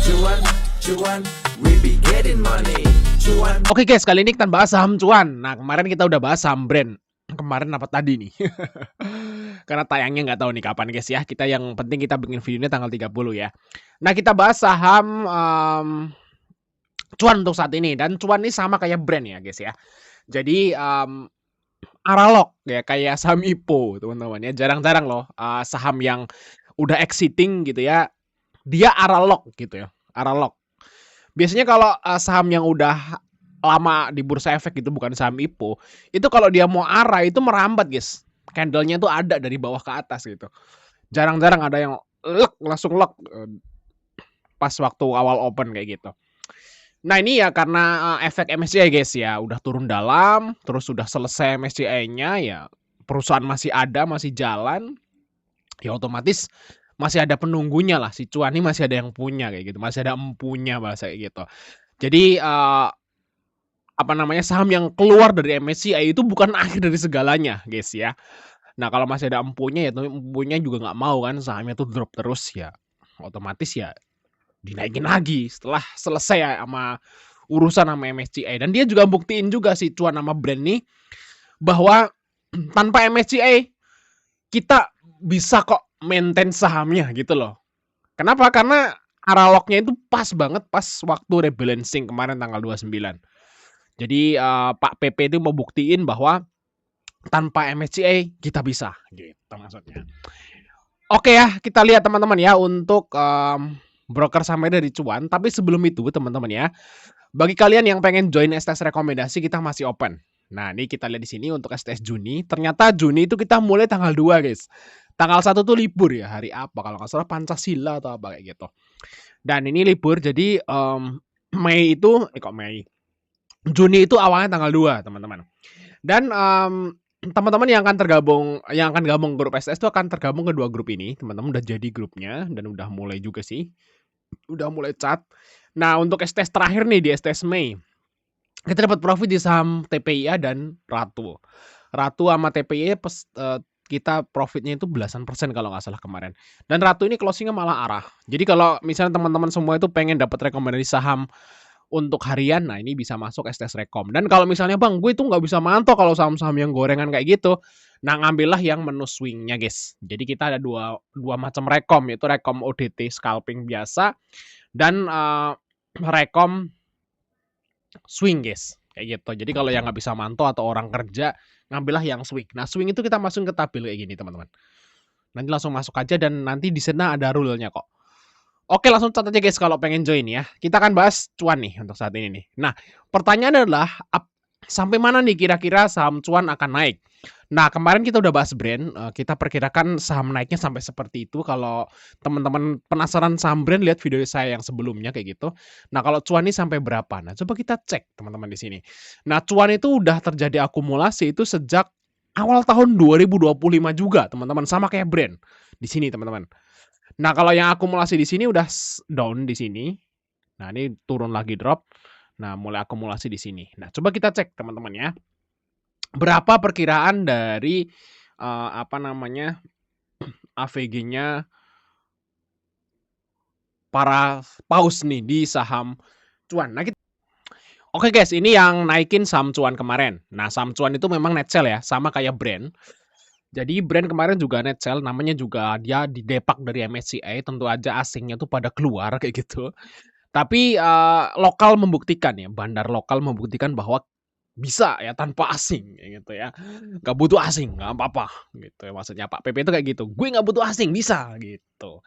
Cuan, cuan, we be getting money. Cuan. Oke guys, kali ini kita bahas saham cuan. Nah, kemarin kita udah bahas saham brand. Kemarin apa tadi nih? Karena tayangnya nggak tahu nih kapan guys ya. Kita yang penting kita bikin videonya tanggal 30 ya. Nah, kita bahas saham cuan untuk saat ini. Dan cuan ini sama kayak brand ya guys ya. Jadi analog ya, kayak saham IPO teman-teman ya. Jarang-jarang loh saham yang udah exiting gitu ya, dia analog gitu ya, analog. Biasanya kalau saham yang udah lama di bursa efek gitu, bukan saham IPO, itu kalau dia mau arah itu merambat guys. Candlenya tuh ada dari bawah ke atas gitu. Jarang-jarang ada yang langsung pas waktu awal open kayak gitu. Nah ini ya karena efek MSCI guys ya, udah turun dalam, terus sudah selesai MSCI-nya ya, perusahaan masih ada, masih jalan, ya otomatis masih ada penunggunya lah, si cuan ini masih ada yang punya kayak gitu, masih ada empunya bahasa kayak gitu. Jadi saham yang keluar dari MSCI itu bukan akhir dari segalanya guys ya. Nah kalau masih ada empunya ya, empunya juga nggak mau kan sahamnya tuh drop terus ya, otomatis ya dinaikin lagi setelah selesai ya sama urusan sama MSCI. Dan dia juga buktiin juga si cuan sama brand nih bahwa tanpa MSCI kita bisa kok maintain sahamnya gitu loh. Kenapa? Karena analognya itu pas banget pas waktu rebalancing kemarin tanggal 29. Jadi Pak PP itu mau buktiin bahwa tanpa MSCI kita bisa gitu maksudnya. Oke ya, kita lihat teman-teman ya untuk broker saham dari cuan. Tapi sebelum itu teman-teman ya, bagi kalian yang pengen join STS rekomendasi, kita masih open. Nah, ini kita lihat di sini untuk STS Juni. Ternyata Juni itu kita mulai tanggal 2, guys. Tanggal 1 tuh libur ya, hari apa? Kalau nggak salah Pancasila atau apa kayak gitu. Dan ini libur, jadi Mei itu, Mei. Juni itu awalnya tanggal 2, teman-teman. Dan teman-teman yang akan gabung grup STS itu akan tergabung ke 2 grup ini. Teman-teman udah jadi grupnya dan udah mulai juga sih. Udah mulai chat. Nah, untuk STS terakhir nih di STS Mei, kita dapat profit di saham TPIA dan Ratu. Ratu sama TPIA kita profitnya itu belasan persen kalau nggak salah kemarin. Dan Ratu ini closingnya malah arah. Jadi kalau misalnya teman-teman semua itu pengen dapat rekomendasi saham untuk harian, nah ini bisa masuk STS Rekom. Dan kalau misalnya bang, gue itu nggak bisa mantau kalau saham-saham yang gorengan kayak gitu, nah ngambillah yang menu swingnya guys. Jadi kita ada dua macam rekom, yaitu rekom ODT scalping biasa dan rekom swing guys, kayak gitu. Jadi kalau yang nggak bisa mantau atau orang kerja, ngambillah yang swing. Nah swing itu kita masukin ke tabel kayak gini teman-teman. Nanti langsung masuk aja dan nanti di sana ada rule-nya kok. Oke, langsung catat aja guys kalau pengen join ya. Kita akan bahas cuan nih untuk saat ini nih. Nah, pertanyaan adalah sampai mana nih kira-kira saham cuan akan naik? Nah, kemarin kita udah bahas brand, kita perkirakan saham naiknya sampai seperti itu. Kalau teman-teman penasaran saham brand, lihat video saya yang sebelumnya kayak gitu. Nah, kalau cuan ini sampai berapa? Nah, coba kita cek teman-teman di sini. Nah, cuan itu udah terjadi akumulasi itu sejak awal tahun 2025 juga, teman-teman, sama kayak brand. Di sini, teman-teman. Nah, kalau yang akumulasi di sini udah down di sini. Nah, ini turun lagi drop. Nah, mulai akumulasi di sini. Nah, coba kita cek teman-teman ya. Berapa perkiraan dari AVG-nya para paus nih di saham cuan. Nah, Oke guys, ini yang naikin saham cuan kemarin. Nah, saham cuan itu memang net sell ya, sama kayak brand. Jadi brand kemarin juga net sell, namanya juga dia didepak dari MSCI, tentu aja asingnya tuh pada keluar kayak gitu. Tapi lokal membuktikan ya, bandar lokal membuktikan bahwa bisa ya tanpa asing kayak gitu ya. Nggak butuh asing, nggak apa-apa gitu ya, maksudnya Pak PP itu kayak gitu. Gue nggak butuh asing, bisa gitu.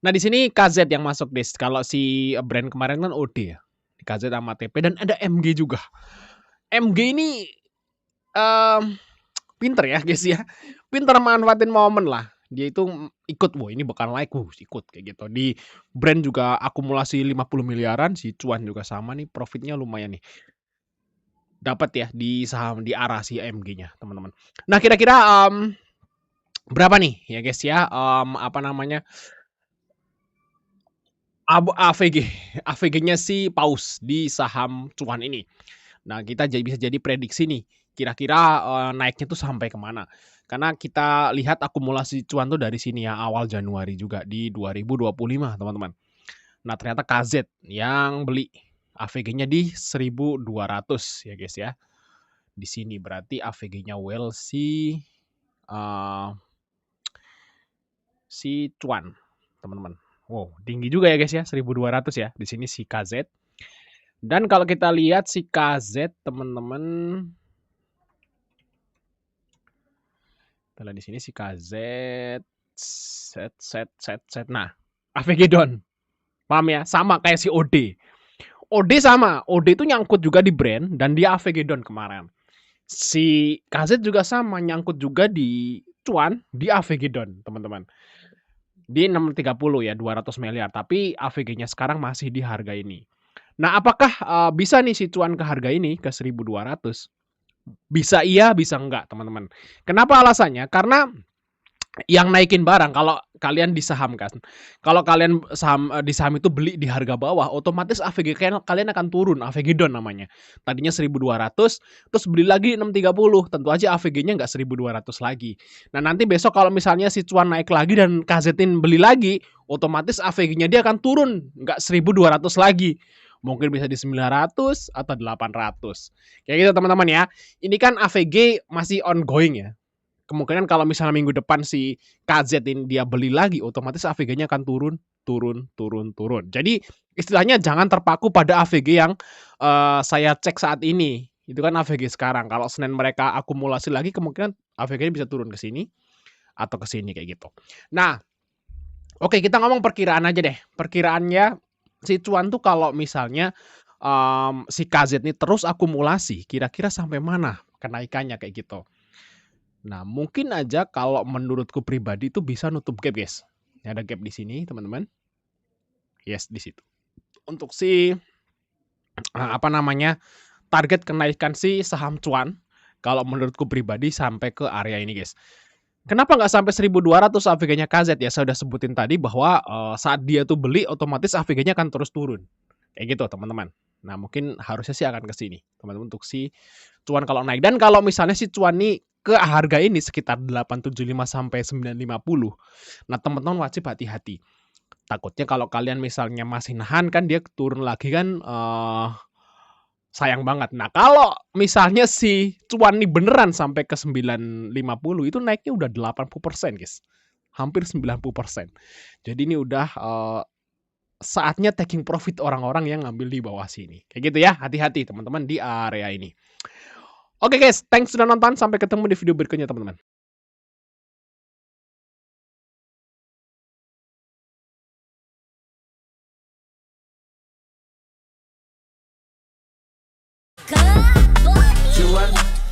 Nah, di sini KZ yang masuk des. Kalau si brand kemarin kan OD ya. KZ sama TP dan ada MG juga. MG ini pinter ya guys ya. Pinter manfaatin momen lah. Dia itu ikut, wah ini bakal naik, ikut kayak gitu. Di brand juga akumulasi 50 miliaran, si cuan juga sama nih, profitnya lumayan nih. Dapat ya di saham di arah si AMG-nya, teman-teman. Nah, kira-kira berapa nih ya guys ya? AVG-nya si paus di saham cuan ini. Nah, kita bisa jadi prediksi nih, kira-kira naiknya tuh sampai kemana. Karena kita lihat akumulasi cuan tuh dari sini ya, awal Januari juga di 2025 teman-teman. Nah, ternyata KZ yang beli. AVG-nya di 1.200 ya guys ya. Di sini berarti AVG-nya Whale si Cuan, teman-teman. Wow, tinggi juga ya guys ya, 1.200 ya. Di sini si KZ. Dan kalau kita lihat si KZ, teman-teman, kita lihat di sini si KZ set. Nah, AVG down. Paham ya? Sama kayak si OD. OD sama. OD itu nyangkut juga di brand dan dia AVG down kemarin. Si KZ juga sama, nyangkut juga di Cuan, di AVG down, teman-teman. Di 630 ya, 200 miliar. Tapi AVG-nya sekarang masih di harga ini. Nah, apakah bisa nih si Cuan ke harga ini, ke 1.200? Bisa iya, bisa enggak, teman-teman. Kenapa alasannya? Karena yang naikin barang, kalau kalian di saham kan, kalau kalian di saham itu beli di harga bawah, otomatis AVG kalian akan turun, AVG down namanya. Tadinya 1.200, terus beli lagi 630, tentu aja AVG-nya nggak 1.200 lagi. Nah, nanti besok kalau misalnya si Cuan naik lagi dan KZ-in beli lagi, otomatis AVG-nya dia akan turun, nggak 1.200 lagi. Mungkin bisa di 900 atau 800. Kayak gitu teman-teman ya. Ini kan AVG masih ongoing ya. Kemungkinan kalau misalnya minggu depan si KZ ini dia beli lagi, otomatis AVG-nya akan turun. Jadi istilahnya jangan terpaku pada AVG yang saya cek saat ini. Itu kan AVG sekarang. Kalau Senin mereka akumulasi lagi, kemungkinan AVG-nya bisa turun ke sini atau ke sini kayak gitu. Nah, oke, kita ngomong perkiraan aja deh. Perkiraannya si Cuan tuh kalau misalnya si KZ ini terus akumulasi, kira-kira sampai mana kenaikannya kayak gitu. Nah, mungkin aja kalau menurutku pribadi itu bisa nutup gap, guys. Ini ada gap di sini, teman-teman. Yes, di situ. Untuk si target kenaikan si saham Cuan, kalau menurutku pribadi sampai ke area ini, guys. Kenapa nggak sampai 1.200 AVG-nya KZ ya? Saya udah sebutin tadi bahwa saat dia tuh beli, otomatis AVG-nya akan terus turun. Kayak gitu, teman-teman. Nah, mungkin harusnya sih akan ke sini, teman-teman, untuk si Cuan kalau naik. Dan kalau misalnya si Cuan nih ke harga ini sekitar 875 sampai 950. Nah, teman-teman wajib hati-hati. Takutnya kalau kalian misalnya masih nahan kan dia turun lagi kan sayang banget. Nah, kalau misalnya si Cuan nih beneran sampai ke 950 itu naiknya udah 80%, guys. Hampir 90%. Jadi ini udah saatnya taking profit orang-orang yang ngambil di bawah sini. Kayak gitu ya, hati-hati teman-teman di area ini. Oke guys, thanks sudah nonton. Sampai ketemu di video berikutnya teman-teman.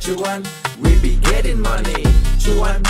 Cuan, we be getting money. Cuan.